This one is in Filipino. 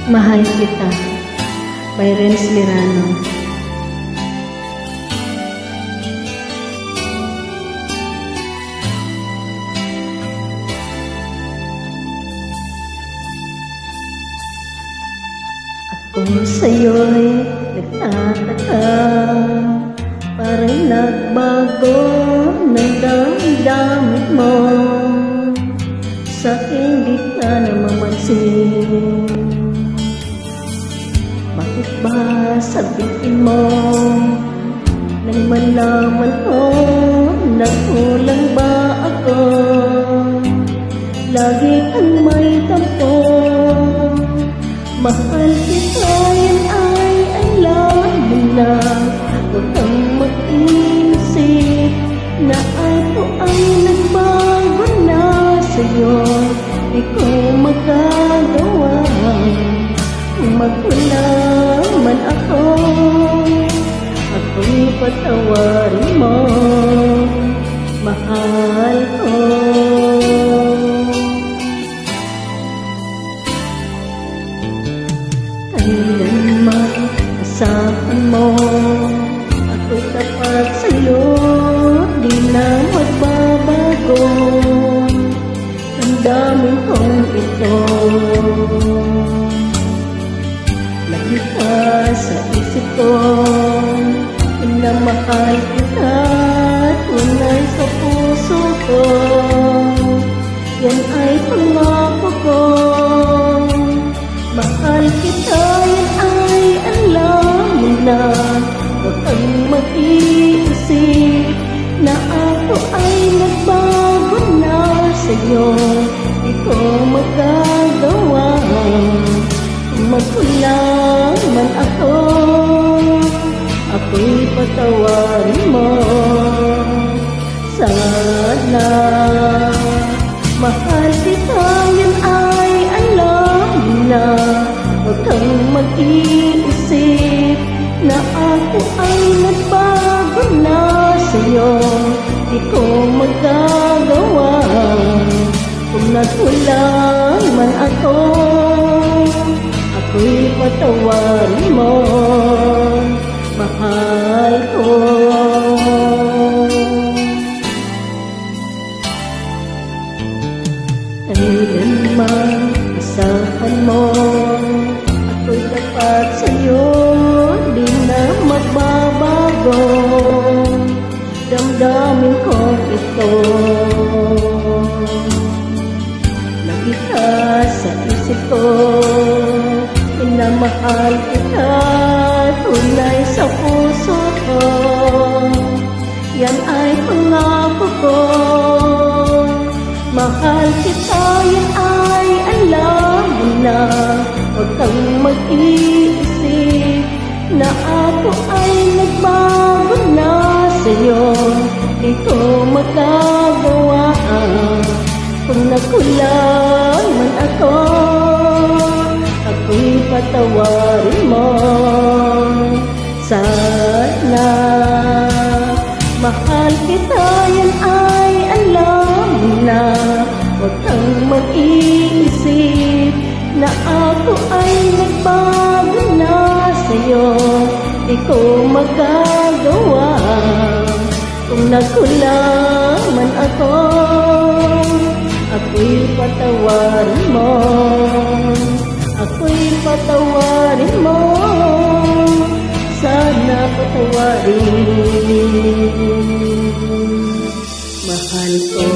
Mahal Kita by Renz Lirano. Ako sa'yo'y nagtataka, parang nagbago ng damdamin mo. Sa'kin di ka na mamansin. Bakit ba sabihin mo nang malaman ko na kulang ba ako? Lagi kang may tampo. Mahal kita, yan ay alam mo na. Huwag kang mag-iisip na ako ay nagbago na sa'yo. Di ko magagawa kung magpula man ako. Ako'y patawarin mo, mahal ko. Kailanman asahan mo, ako'y tapat sa'yo, di na magbabago. Damdamin kong ito, lagi ka sa isip ko. Minamahal kita, tunay sa puso ko. Yan ay pangako ko. Mahal kita, yan ay alam mo na. Huwag kang mag-iisip na ako ay nagbago na sa'yo. Di ko magagawa kung magkulang man ako. Ako'y patawarin mo sana. Mahal kita, yan ay alam mo na. Huwag kang mag-iisip na ako ay nagbago na sa'yo. Di ko magagawa kung nagkulang man ako. Ako'y patawarin mo, mahal ko. Kailanman asahan mo, ako'y tapat sa'yo, di na magbabago. Damdamin ko ito, lagi ka sa isip ko. Minamahal kita, tunay sa puso ko. Yan ay pangako ko. Mahal kita, yan ay alam mo na. Huwag kang mag-iisip na ako ay nagbago na sa'yo. Di ko magagawa kung nagkulang man ako. Ako'y patawarin mo sana. Mahal kita, yan ay alam mo na. Huwag kang mag-iisip na ako ay nagbago na sa'yo. Di ko magagawa kung nagkulang man ako. Ako'y patawarin mo, ako'y patawarin mo, sana patawarin, mahal ko.